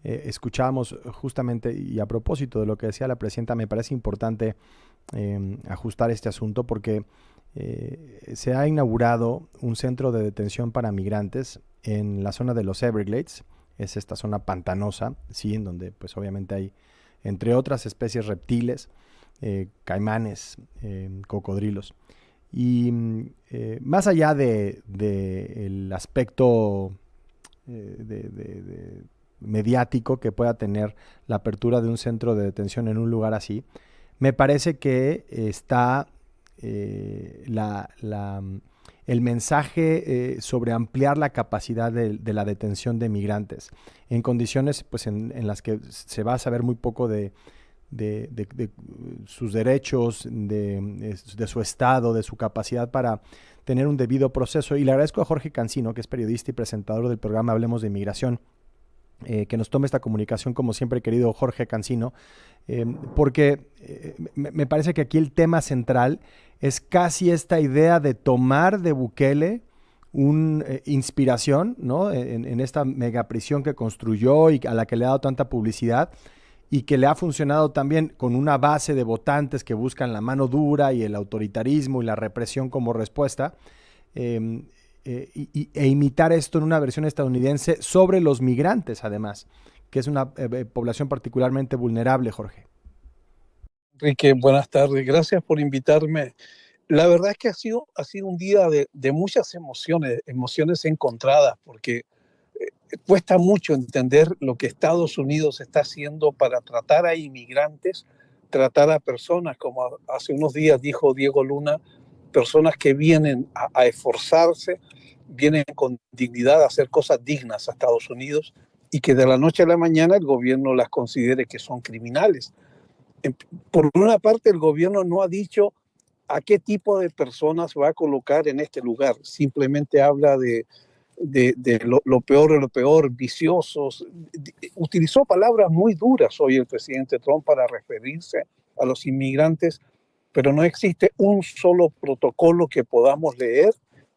escuchábamos justamente, y a propósito de lo que decía la presidenta, me parece importante ajustar este asunto porque se ha inaugurado un centro de detención para migrantes en la zona de los Everglades. Es esta zona pantanosa, sí, en donde pues obviamente hay, entre otras especies, reptiles, caimanes, cocodrilos. Y más allá el aspecto mediático que pueda tener la apertura de un centro de detención en un lugar así, me parece que está el mensaje sobre ampliar la capacidad de la detención de migrantes en condiciones pues, en las que se va a saber muy poco de sus derechos, de su estado, de su capacidad para tener un debido proceso. Y le agradezco a Jorge Cancino, que es periodista y presentador del programa Hablemos de Inmigración, que nos tome esta comunicación, como siempre, querido Jorge Cancino, porque me parece que aquí el tema central es casi esta idea de tomar de Bukele una inspiración, ¿no? en esta megaprisión que construyó y a la que le ha dado tanta publicidad, y que le ha funcionado también con una base de votantes que buscan la mano dura y el autoritarismo y la represión como respuesta, e imitar esto en una versión estadounidense sobre los migrantes, además, que es una población particularmente vulnerable, Jorge. Enrique, buenas tardes. Gracias por invitarme. La verdad es que ha sido un día de muchas emociones encontradas, porque cuesta mucho entender lo que Estados Unidos está haciendo para tratar a inmigrantes, tratar a personas, como hace unos días dijo Diego Luna, personas que vienen a esforzarse, vienen con dignidad a hacer cosas dignas a Estados Unidos, y que de la noche a la mañana el gobierno las considere que son criminales. Por una parte, el gobierno no ha dicho a qué tipo de personas va a colocar en este lugar. Simplemente habla de lo peor de lo peor, viciosos. Utilizó palabras muy duras hoy el presidente Trump para referirse a los inmigrantes, pero no existe un solo protocolo que podamos leer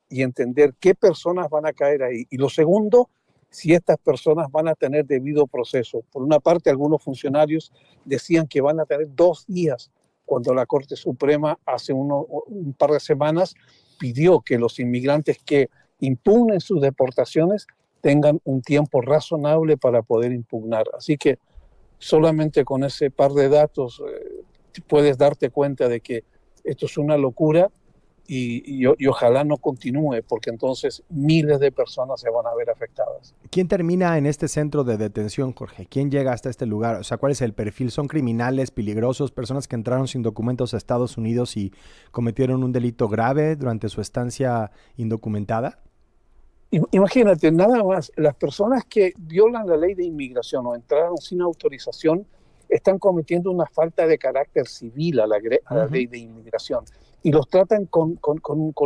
y entender qué personas van a caer ahí. Y lo segundo, si estas personas van a tener debido proceso. Por una parte, algunos funcionarios decían que van a tener 2 días, cuando la Corte Suprema hace un par de semanas pidió que los inmigrantes que impugnen sus deportaciones tengan un tiempo razonable para poder impugnar. Así que solamente con ese par de datos puedes darte cuenta de que esto es una locura y ojalá no continúe, porque entonces miles de personas se van a ver afectadas. ¿Quién termina en este centro de detención, Jorge? ¿Quién llega hasta este lugar? O sea, ¿cuál es el perfil? ¿Son criminales, peligrosos, personas que entraron sin documentos a Estados Unidos y cometieron un delito grave durante su estancia indocumentada? Imagínate, nada más, las personas que violan la ley de inmigración o entraron sin autorización están cometiendo una falta de carácter civil a la ley de inmigración, y los tratan con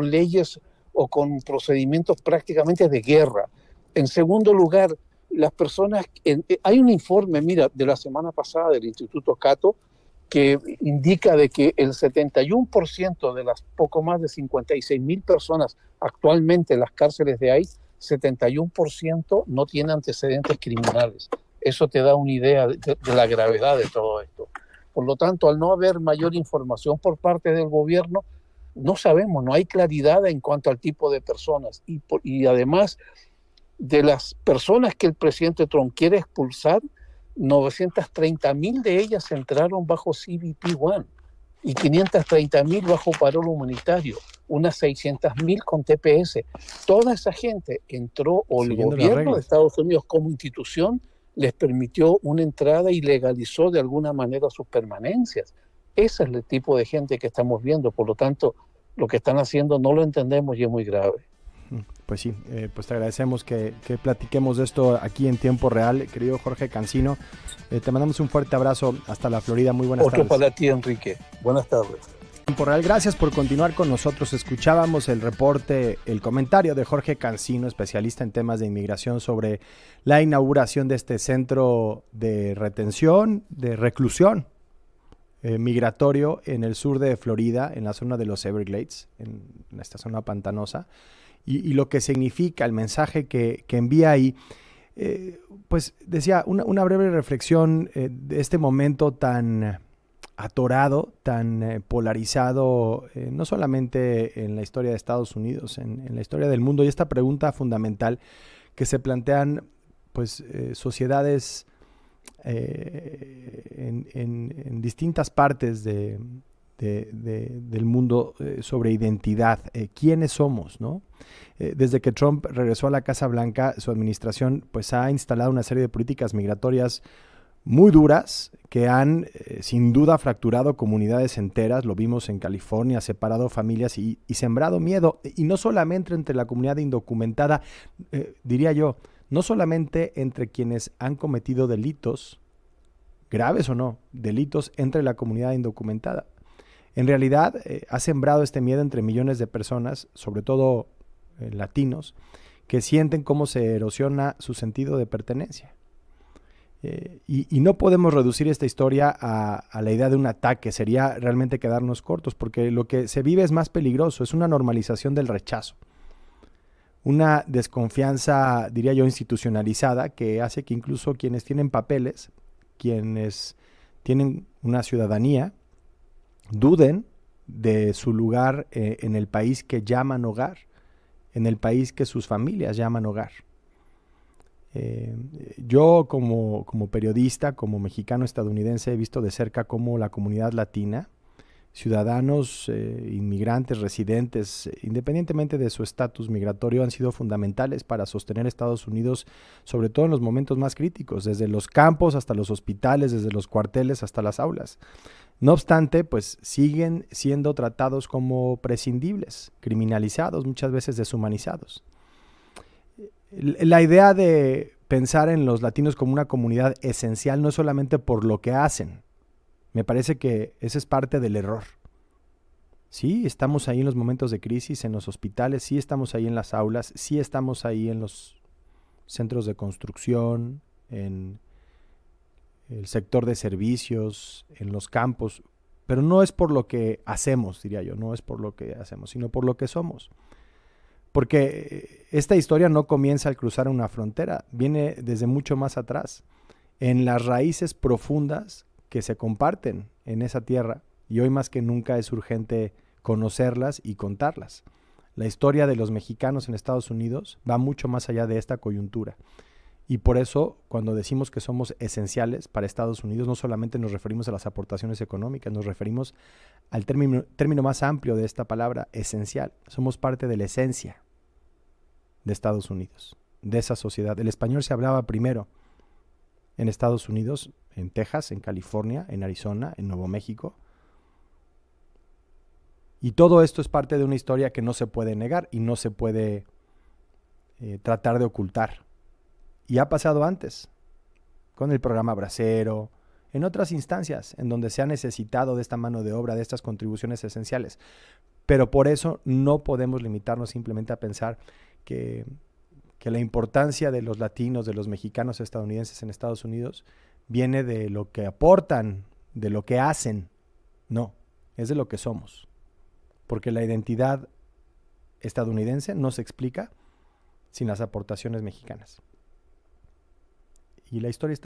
leyes o con procedimientos prácticamente de guerra. En segundo lugar, las personas, hay un informe, mira, de la semana pasada del Instituto Cato, que indica de que el 71% de las poco más de 56,000 personas actualmente en las cárceles de ahí, 71% no tiene antecedentes criminales. Eso te da una idea de la gravedad de todo esto. Por lo tanto, al no haber mayor información por parte del gobierno, no sabemos, no hay claridad en cuanto al tipo de personas. Y además, de las personas que el presidente Trump quiere expulsar, 930,000 de ellas entraron bajo CBP-1 y 530,000 bajo parol humanitario, unas 600,000 con TPS. Toda esa gente entró, o el gobierno de Estados Unidos como institución les permitió una entrada y legalizó de alguna manera sus permanencias. Ese es el tipo de gente que estamos viendo. Por lo tanto, lo que están haciendo no lo entendemos y es muy grave. Pues sí, pues te agradecemos que platiquemos de esto aquí en tiempo real, querido Jorge Cancino. Te mandamos un fuerte abrazo hasta la Florida. Muy buenas tardes. Otro para ti, Enrique. Buenas tardes. Tiempo real, gracias por continuar con nosotros. Escuchábamos el reporte, el comentario de Jorge Cancino, especialista en temas de inmigración, sobre la inauguración de este centro de retención, de reclusión migratorio en el sur de Florida, en la zona de los Everglades, en esta zona pantanosa. Y lo que significa, el mensaje que envía ahí. Pues decía, una breve reflexión de este momento tan atorado, tan polarizado, no solamente en la historia de Estados Unidos, en la historia del mundo, y esta pregunta fundamental que se plantean pues sociedades en distintas partes del mundo sobre identidad, quiénes somos, ¿no? Desde que Trump regresó a la Casa Blanca, su administración pues ha instalado una serie de políticas migratorias muy duras que han sin duda fracturado comunidades enteras, lo vimos en California, separado familias y sembrado miedo, y no solamente entre la comunidad indocumentada, diría yo, no solamente entre quienes han cometido delitos, graves o no, delitos entre la comunidad indocumentada. En realidad ha sembrado este miedo entre millones de personas, sobre todo latinos, que sienten cómo se erosiona su sentido de pertenencia. Y no podemos reducir esta historia a la idea de un ataque, sería realmente quedarnos cortos, porque lo que se vive es más peligroso, es una normalización del rechazo, una desconfianza, diría yo, institucionalizada, que hace que incluso quienes tienen papeles, quienes tienen una ciudadanía, duden de su lugar en el país que llaman hogar, en el país que sus familias llaman hogar. Yo como periodista, como mexicano estadounidense, he visto de cerca cómo la comunidad latina, ciudadanos, inmigrantes, residentes, independientemente de su estatus migratorio, han sido fundamentales para sostener Estados Unidos, sobre todo en los momentos más críticos, desde los campos hasta los hospitales, desde los cuarteles hasta las aulas. No obstante, pues siguen siendo tratados como prescindibles, criminalizados, muchas veces deshumanizados. La idea de pensar en los latinos como una comunidad esencial no es solamente por lo que hacen. Me parece que ese es parte del error. Sí, estamos ahí en los momentos de crisis, en los hospitales, sí estamos ahí en las aulas, sí estamos ahí en los centros de construcción, en el sector de servicios, en los campos, pero no es por lo que hacemos, diría yo, no es por lo que hacemos, sino por lo que somos. Porque esta historia no comienza al cruzar una frontera, viene desde mucho más atrás, en las raíces profundas que se comparten en esa tierra, y hoy más que nunca es urgente conocerlas y contarlas. La historia de los mexicanos en Estados Unidos va mucho más allá de esta coyuntura. Y por eso, cuando decimos que somos esenciales para Estados Unidos, no solamente nos referimos a las aportaciones económicas, nos referimos al término más amplio de esta palabra, esencial. Somos parte de la esencia de Estados Unidos, de esa sociedad. El español se hablaba primero en Estados Unidos, en Texas, en California, en Arizona, en Nuevo México. Y todo esto es parte de una historia que no se puede negar y no se puede tratar de ocultar. Y ha pasado antes, con el programa Bracero, en otras instancias en donde se ha necesitado de esta mano de obra, de estas contribuciones esenciales. Pero por eso no podemos limitarnos simplemente a pensar que la importancia de los latinos, de los mexicanos estadounidenses en Estados Unidos, viene de lo que aportan, de lo que hacen. No, es de lo que somos. Porque la identidad estadounidense no se explica sin las aportaciones mexicanas. Y la historia está